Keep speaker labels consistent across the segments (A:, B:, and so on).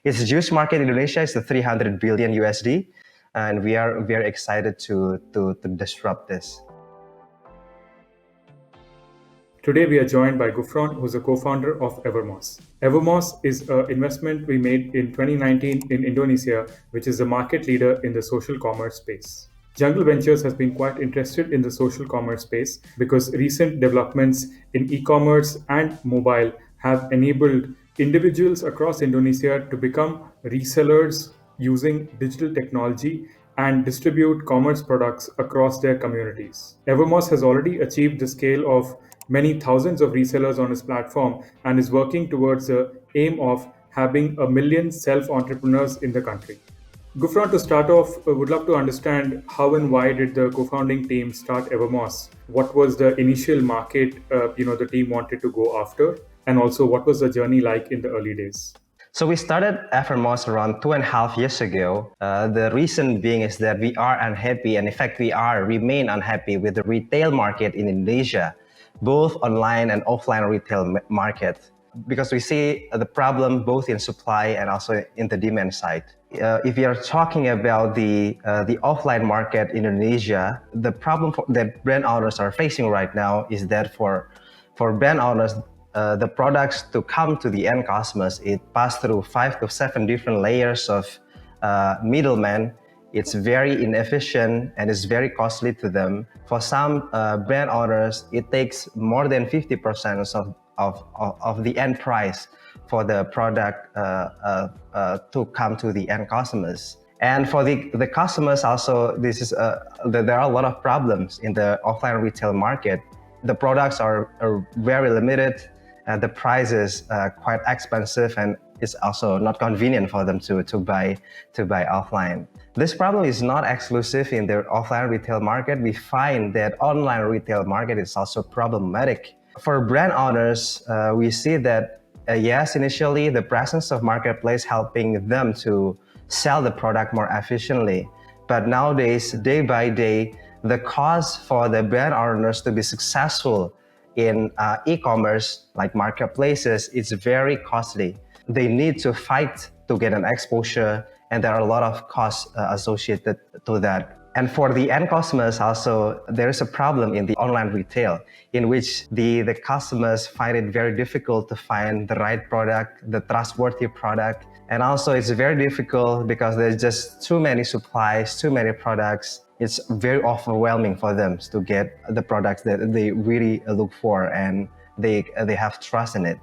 A: its juice market in Indonesia is the 300 billion USD, and we are very excited to disrupt this.
B: Today, we are joined by Gufron, who's a co-founder of Evermoss. Evermoss is an investment we made in 2019 in Indonesia, which is the market leader in the social commerce space. Jungle Ventures has been quite interested in the social commerce space because recent developments in e-commerce and mobile have enabled individuals across Indonesia to become resellers using digital technology and distribute commerce products across their communities. Evermoss has already achieved the scale of many thousands of resellers on its platform and is working towards the aim of having 1 million self-entrepreneurs in the country. Gufran, to start off, would love to understand how and why did the co-founding team start Evermoss? What was the initial market the team wanted to go after? And also, what was the journey like in the early days?
A: So we started Evermoss around 2.5 years ago. The reason being is that we are unhappy, and in fact, remain unhappy with the retail market in Indonesia, both online and offline retail market, because we see the problem both in supply and also in the demand side. If you are talking about the offline market in Indonesia, the problem that brand owners are facing right now is that for brand owners, the products to come to the end customers, it pass through 5 to 7 different layers of middlemen. It's very inefficient and it's very costly to them. For some brand owners, it takes more than 50% of the end price for the product to come to the end customers. And for the customers also, there are a lot of problems in the offline retail market. The products are very limited, and the price is quite expensive, and it's also not convenient for them to buy offline. This problem is not exclusive in the offline retail market. We find that online retail market is also problematic. For brand owners, we see that yes, initially the presence of marketplace helping them to sell the product more efficiently. But nowadays, day by day, the cost for the brand owners to be successful in e-commerce like marketplaces is very costly. They need to fight to get an exposure, and there are a lot of costs associated to that. And for the end customers also, there is a problem in the online retail in which the customers find it very difficult to find the right product, the trustworthy product. And also it's very difficult because there's just too many supplies, too many products. It's very overwhelming for them to get the products that they really look for and they have trust in it.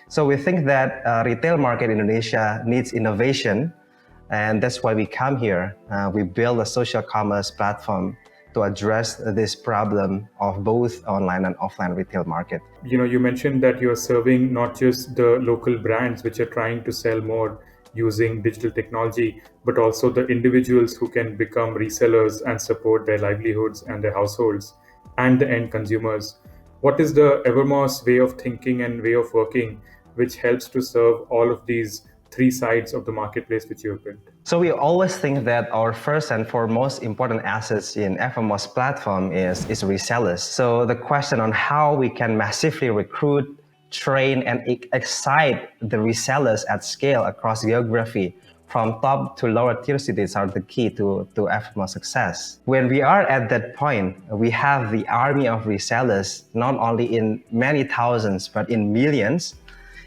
A: So we think that retail market in Indonesia needs innovation, and that's why we come here. We build a social commerce platform to address this problem of both online and offline retail market.
B: You mentioned that you're serving not just the local brands which are trying to sell more using digital technology, but also the individuals who can become resellers and support their livelihoods and their households and the end consumers. What is the Evermoss way of thinking and way of working which helps to serve all of these three sides of the marketplace which you have built?
A: So we always think that our first and foremost important assets in Evermoss platform is resellers. So the question on how we can massively recruit, train, and excite the resellers at scale across geography from top to lower tier cities are the key to Evermoss success. When we are at that point, we have the army of resellers, not only in many thousands, but in millions.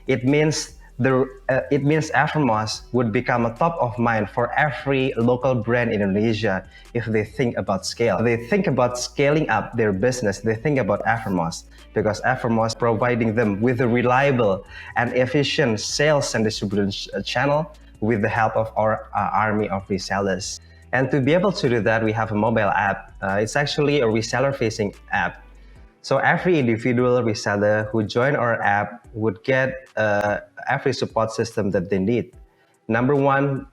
A: It means Evermoss would become a top of mind for every local brand in Indonesia if they think about scale. They think about scaling up their business, they think about Evermoss, because Evermoss providing them with a reliable and efficient sales and distribution channel with the help of our army of resellers. And to be able to do that, we have a mobile app. It's actually a reseller-facing app. So every individual reseller who join our app would get every support system that they need. Number one,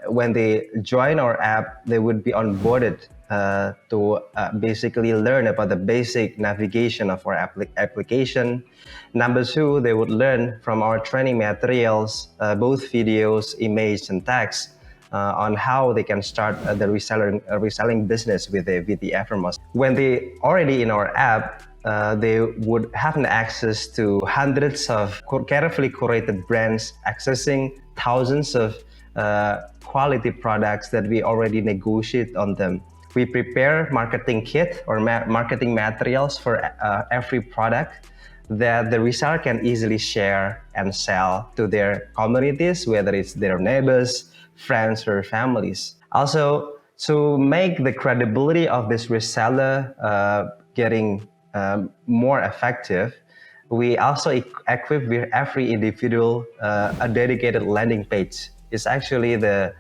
A: when they join our app, they would be onboarded to basically learn about the basic navigation of our application. Number two, they would learn from our training materials, both videos, images, and text, on how they can start the reselling business with the Evermoss. When they already in our app, they would have an access to hundreds of carefully curated brands, accessing thousands of quality products that we already negotiate on them. We prepare marketing kit or marketing materials for every product that the reseller can easily share and sell to their communities, whether it's their neighbors, friends, or families. Also, to make the credibility of this reseller getting more effective, we also equip with every individual a dedicated landing page. It's actually the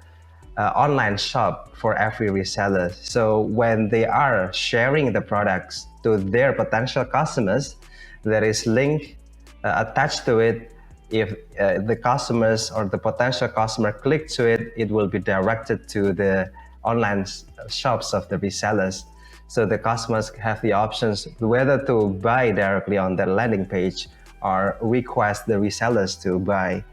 A: online shop for every reseller. So when they are sharing the products to their potential customers, there is link attached to it. If the customers or the potential customer click to it, it will be directed to the online shops of the resellers. So the customers have the options whether to buy directly on their landing page or request the resellers to buy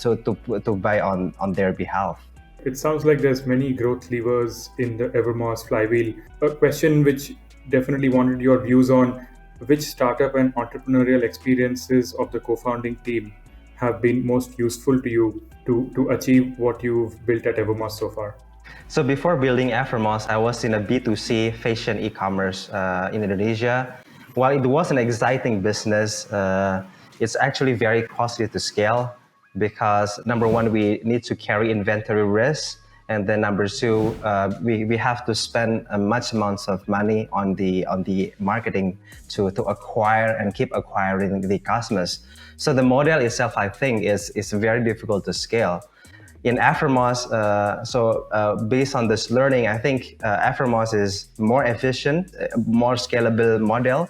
A: to buy on their behalf.
B: It sounds like there's many growth levers in the Evermoss flywheel. A question which definitely wanted your views on: which startup and entrepreneurial experiences of the co-founding team have been most useful to you to achieve what you've built at Evermoss so far?
A: So before building Evermoss, I was in a B2C fashion e-commerce in Indonesia. While it was an exciting business, it's actually very costly to scale because number one, we need to carry inventory risk. And then number two, we have to spend much amounts of money on the marketing to acquire and keep acquiring the customers. So the model itself, I think, is very difficult to scale. In Evermoss, based on this learning, I think Evermoss is more efficient, more scalable model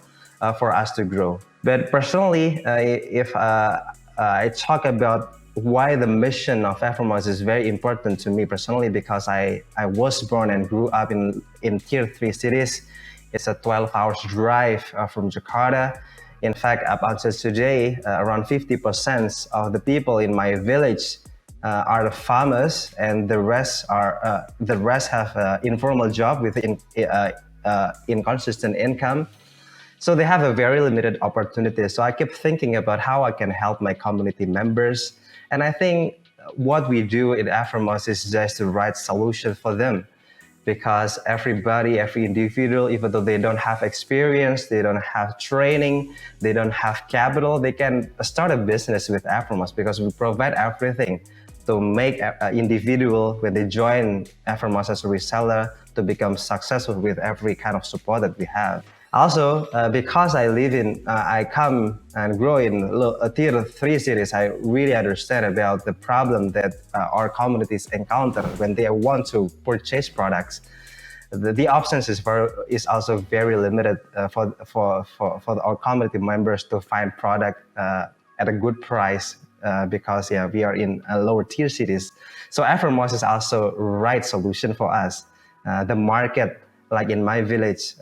A: for us to grow. But personally, if I talk about why the mission of Evermoss is very important to me personally, because I was born and grew up in tier 3 cities. It's a 12-hour drive from Jakarta. In fact, up until today, around 50% of the people in my village are the farmers, and the rest have informal job with inconsistent income. So they have a very limited opportunity. So I keep thinking about how I can help my community members. And I think what we do in Evermoss is just the right solution for them, because everybody, every individual, even though they don't have experience, they don't have training, they don't have capital, they can start a business with Evermoss because we provide everything to make an individual, when they join Evermoss as a reseller, to become successful with every kind of support that we have. Also, because I come and grow in a tier 3 cities, I really understand about the problem that our communities encounter when they want to purchase products. The options is also very limited for our community members to find product at a good price because we are in lower tier cities. So Evermoss is also right solution for us. The market, like in my village,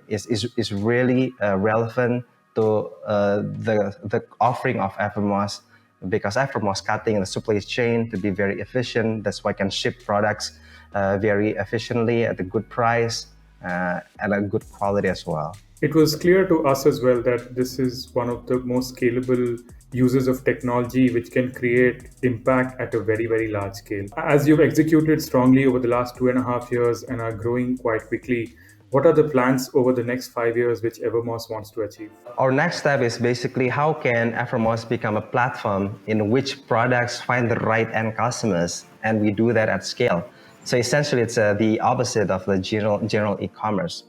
A: is really relevant to the offering of Evermoss, because Evermoss cutting the supply chain to be very efficient. That's why I can ship products very efficiently at a good price and a good quality as well.
B: It was clear to us as well that this is one of the most scalable uses of technology which can create impact at a very, very large scale. As you've executed strongly over the last 2.5 years and are growing quite quickly, what are the plans over the next 5 years which Evermoss wants to achieve?
A: Our next step is basically how can Evermoss become a platform in which products find the right end customers, and we do that at scale. So essentially, it's the opposite of the general e-commerce.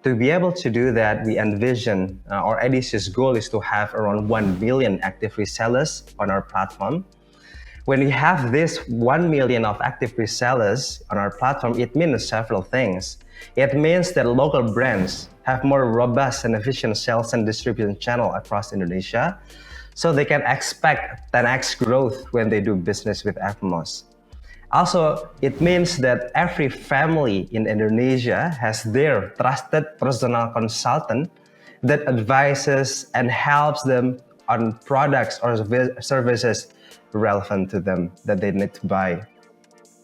A: To be able to do that, we envision, our ambitious goal is to have around 1 million active resellers on our platform. When we have this 1 million of active resellers on our platform, it means several things. It means that local brands have more robust and efficient sales and distribution channel across Indonesia, so they can expect 10x growth when they do business with Evermoss. Also, it means that every family in Indonesia has their trusted personal consultant that advises and helps them on products or services relevant to them that they need to buy.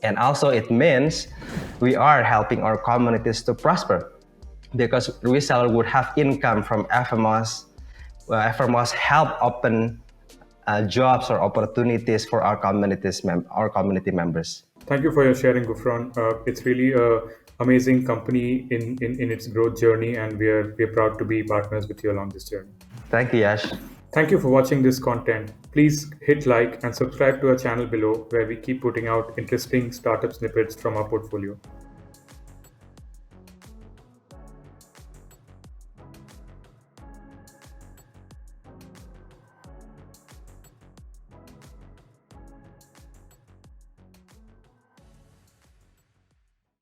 A: And also it means we are helping our communities to prosper. because reseller would have income from FMOS. FMOS help open jobs or opportunities for our community members.
B: Thank you for your sharing, Gufran. It's really a amazing company in its growth journey, and we're proud to be partners with you along this journey.
A: Thank you, Yash.
B: Thank you for watching this content. Please hit like and subscribe to our channel below, where we keep putting out interesting startup snippets from our portfolio.